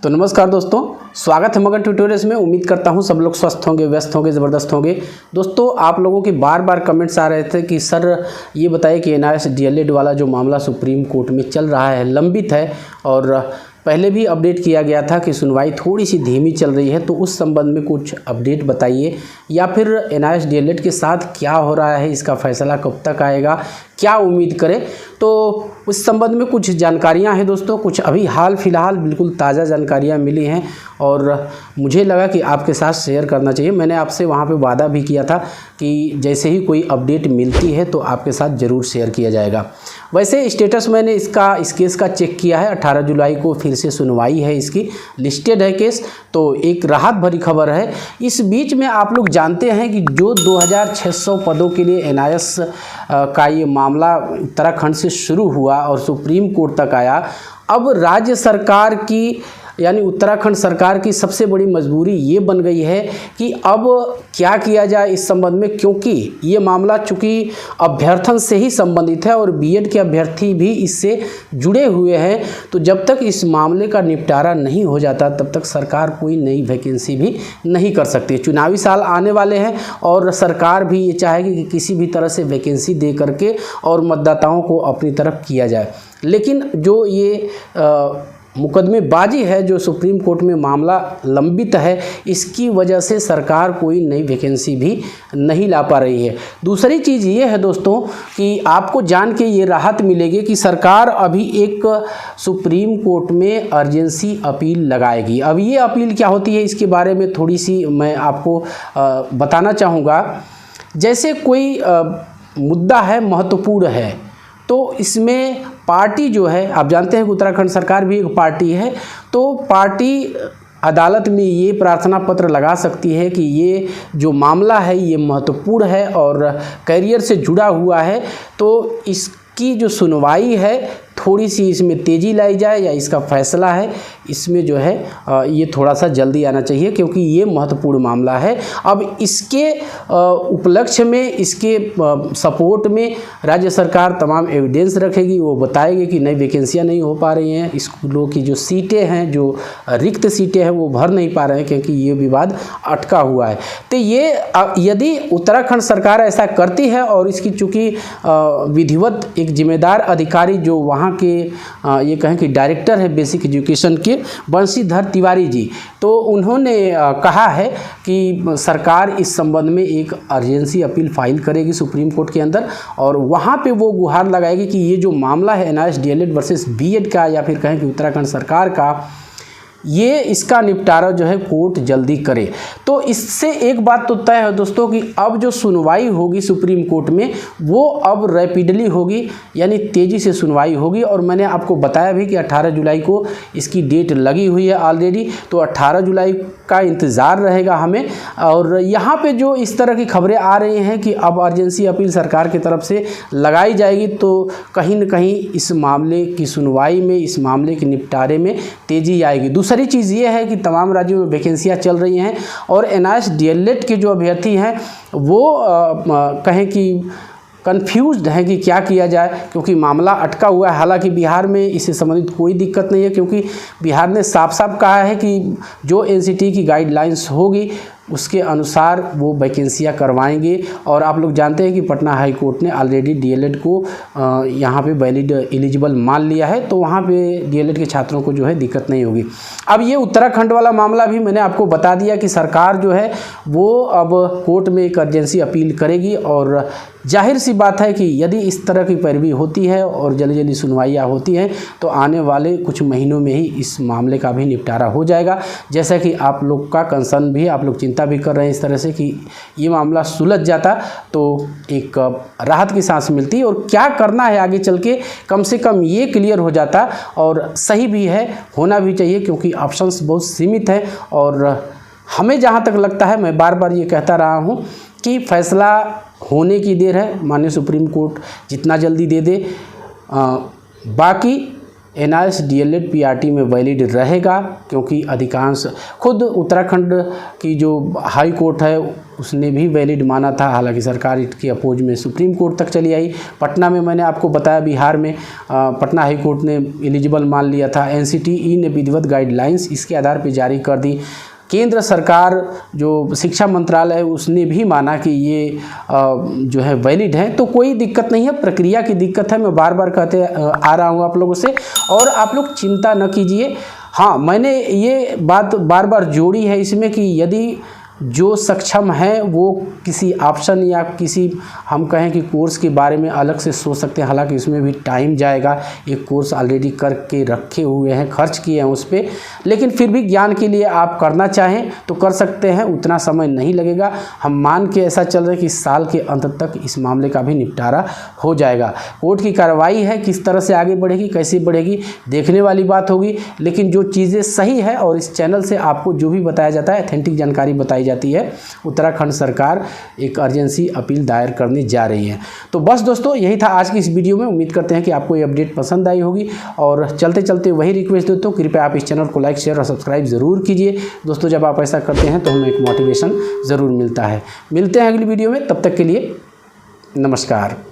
तो नमस्कार दोस्तों, स्वागत है मगन ट्यूटोरियल्स में। उम्मीद करता हूं सब लोग स्वस्थ होंगे, व्यस्त होंगे, ज़बरदस्त होंगे। दोस्तों, आप लोगों के बार बार कमेंट्स आ रहे थे कि सर ये बताइए कि NIS DLED वाला जो मामला सुप्रीम कोर्ट में चल रहा है, लंबित है और पहले भी अपडेट किया गया था कि सुनवाई थोड़ी सी धीमी चल रही है, तो उस संबंध में कुछ अपडेट बताइए, या फिर NIS DLED के साथ क्या हो रहा है, इसका फैसला कब तक आएगा, क्या उम्मीद करें। तो उस संबंध में कुछ जानकारियां हैं दोस्तों, कुछ अभी हाल फिलहाल बिल्कुल ताज़ा जानकारियां मिली हैं और मुझे लगा कि आपके साथ शेयर करना चाहिए। मैंने आपसे वहां पे वादा भी किया था कि जैसे ही कोई अपडेट मिलती है तो आपके साथ ज़रूर शेयर किया जाएगा। वैसे स्टेटस मैंने इस केस का चेक किया है। 18 जुलाई को फिर से सुनवाई है, इसकी लिस्टेड है केस, तो एक राहत भरी खबर है। इस बीच में आप लोग जानते हैं कि जो 2600 पदों के लिए NIS का ये मामला उत्तराखंड से शुरू हुआ और सुप्रीम कोर्ट तक आया, अब राज्य सरकार की यानी उत्तराखंड सरकार की सबसे बड़ी मजबूरी ये बन गई है कि अब क्या किया जाए इस संबंध में, क्योंकि ये मामला चूँकि अभ्यर्थन से ही संबंधित है और BEd के अभ्यर्थी भी इससे जुड़े हुए हैं। तो जब तक इस मामले का निपटारा नहीं हो जाता तब तक सरकार कोई नई वैकेंसी भी नहीं कर सकती। चुनावी साल आने वाले हैं और सरकार भी ये चाहेगी कि किसी भी तरह से वैकेंसी दे करके और मतदाताओं को अपनी तरफ किया जाए। लेकिन जो ये मुकदमेबाजी है, जो सुप्रीम कोर्ट में मामला लंबित है, इसकी वजह से सरकार कोई नई वैकेंसी भी नहीं ला पा रही है। दूसरी चीज़ ये है दोस्तों कि आपको जान के ये राहत मिलेगी कि सरकार अभी एक सुप्रीम कोर्ट में अर्जेंसी अपील लगाएगी। अब ये अपील क्या होती है, इसके बारे में थोड़ी सी मैं आपको बताना चाहूँगा। जैसे कोई मुद्दा है, महत्वपूर्ण है, तो इसमें पार्टी जो है, आप जानते हैं कि उत्तराखंड सरकार भी एक पार्टी है, तो पार्टी अदालत में ये प्रार्थना पत्र लगा सकती है कि ये जो मामला है ये महत्वपूर्ण है और करियर से जुड़ा हुआ है, तो इसकी जो सुनवाई है थोड़ी सी इसमें तेज़ी लाई जाए, या इसका फैसला है इसमें जो है ये थोड़ा सा जल्दी आना चाहिए, क्योंकि ये महत्वपूर्ण मामला है। अब इसके उपलक्ष्य में, इसके सपोर्ट में राज्य सरकार तमाम एविडेंस रखेगी। वो बताएगी कि नई वैकेंसियाँ नहीं हो पा रही हैं, स्कूलों की जो सीटें हैं, जो रिक्त सीटें हैं वो भर नहीं पा रहे हैं क्योंकि ये विवाद अटका हुआ है। तो ये यदि उत्तराखंड सरकार ऐसा करती है और इसकी चूँकि विधिवत एक जिम्मेदार अधिकारी जो वहाँ के ये कहें कि डायरेक्टर है बेसिक एजुकेशन के, बंशीधर तिवारी जी, तो उन्होंने कहा है कि सरकार इस संबंध में एक अर्जेंसी अपील फाइल करेगी सुप्रीम कोर्ट के अंदर और वहाँ पे वो गुहार लगाएगी कि ये जो मामला है NIS DLED वर्सेस BEd का, या फिर कहें कि उत्तराखंड सरकार का, ये इसका निपटारा जो है कोर्ट जल्दी करे। तो इससे एक बात तो तय है दोस्तों कि अब जो सुनवाई होगी सुप्रीम कोर्ट में वो अब रैपिडली होगी, यानी तेज़ी से सुनवाई होगी। और मैंने आपको बताया भी कि 18 जुलाई को इसकी डेट लगी हुई है ऑलरेडी, तो 18 जुलाई का इंतज़ार रहेगा हमें। और यहाँ पे जो इस तरह की खबरें आ रही हैं कि अब अर्जेंसी अपील सरकार की तरफ से लगाई जाएगी, तो कहीं न कहीं इस मामले की सुनवाई में, इस मामले के निपटारे में तेज़ी आएगी। दूसरी चीज़ ये है कि तमाम राज्यों में वैकेंसियाँ चल रही हैं और NIS DLED के जो अभ्यर्थी हैं वो कहें कि कन्फ्यूज्ड है कि क्या किया जाए, क्योंकि मामला अटका हुआ है। हालांकि बिहार में इससे संबंधित कोई दिक्कत नहीं है, क्योंकि बिहार ने साफ साफ कहा है कि जो NCT की गाइडलाइंस होगी उसके अनुसार वो वैकेंसियाँ करवाएंगे। और आप लोग जानते हैं कि पटना हाई कोर्ट ने ऑलरेडी DLED को यहाँ पे वैलिड एलिजिबल मान लिया है, तो वहाँ पे DLED के छात्रों को जो है दिक्कत नहीं होगी। अब ये उत्तराखंड वाला मामला भी मैंने आपको बता दिया कि सरकार जो है वो अब कोर्ट में एक अर्जेंसी अपील करेगी, और जाहिर सी बात है कि यदि इस तरह की पैरवी होती है और जल्दी जल्दी सुनवाइयाँ होती हैं तो आने वाले कुछ महीनों में ही इस मामले का भी निपटारा हो जाएगा। जैसा कि आप लोग का कंसर्न भी, आप लोग चिंता भी कर रहे हैं इस तरह से कि ये मामला सुलझ जाता तो एक राहत की सांस मिलती, और क्या करना है आगे चल के कम से कम ये क्लियर हो जाता। और सही भी है, होना भी चाहिए, क्योंकि ऑप्शंस बहुत सीमित हैं। और हमें जहाँ तक लगता है, मैं बार बार ये कहता रहा हूँ कि फैसला होने की देर है, माननीय सुप्रीम कोर्ट जितना जल्दी दे दे। बाकी NIS DLED PRT में वैलिड रहेगा, क्योंकि अधिकांश खुद उत्तराखंड की जो हाई कोर्ट है उसने भी वैलिड माना था। हालांकि सरकार इसके अपोज में सुप्रीम कोर्ट तक चली आई। पटना में मैंने आपको बताया, बिहार में पटना हाई कोर्ट ने एलिजिबल मान लिया था। NCTE ने विधिवत गाइडलाइंस इसके आधार पर जारी कर दी। केंद्र सरकार जो शिक्षा मंत्रालय है उसने भी माना कि ये जो है वैलिड है। तो कोई दिक्कत नहीं है, प्रक्रिया की दिक्कत है। मैं बार बार कहते आ रहा हूँ आप लोगों से, और आप लोग चिंता न कीजिए। हाँ, मैंने ये बात बार बार जोड़ी है इसमें कि यदि जो सक्षम है वो किसी ऑप्शन या किसी हम कहें कि कोर्स के बारे में अलग से सोच सकते हैं। हालांकि इसमें भी टाइम जाएगा, एक कोर्स ऑलरेडी करके रखे हुए हैं, खर्च किए हैं उस पर, लेकिन फिर भी ज्ञान के लिए आप करना चाहें तो कर सकते हैं, उतना समय नहीं लगेगा। हम मान के ऐसा चल रहा है कि इस साल के अंत तक इस मामले का भी निपटारा हो जाएगा। कोर्ट की कार्रवाई है, किस तरह से आगे बढ़ेगी, कैसे बढ़ेगी, देखने वाली बात होगी। लेकिन जो चीज़ें सही है और इस चैनल से आपको जो भी बताया जाता है, ऑथेंटिक जानकारी बताई जाती है। उत्तराखंड सरकार एक अर्जेंसी अपील दायर करने जा रही है। तो बस दोस्तों, यही था आज की इस वीडियो में। उम्मीद करते हैं कि आपको ये अपडेट पसंद आई होगी, और चलते चलते वही रिक्वेस्ट दोस्तों, कृपया आप इस चैनल को लाइक, शेयर और सब्सक्राइब ज़रूर कीजिए दोस्तों। जब आप ऐसा करते हैं तो हमें एक मोटिवेशन ज़रूर मिलता है। मिलते हैं अगली वीडियो में, तब तक के लिए नमस्कार।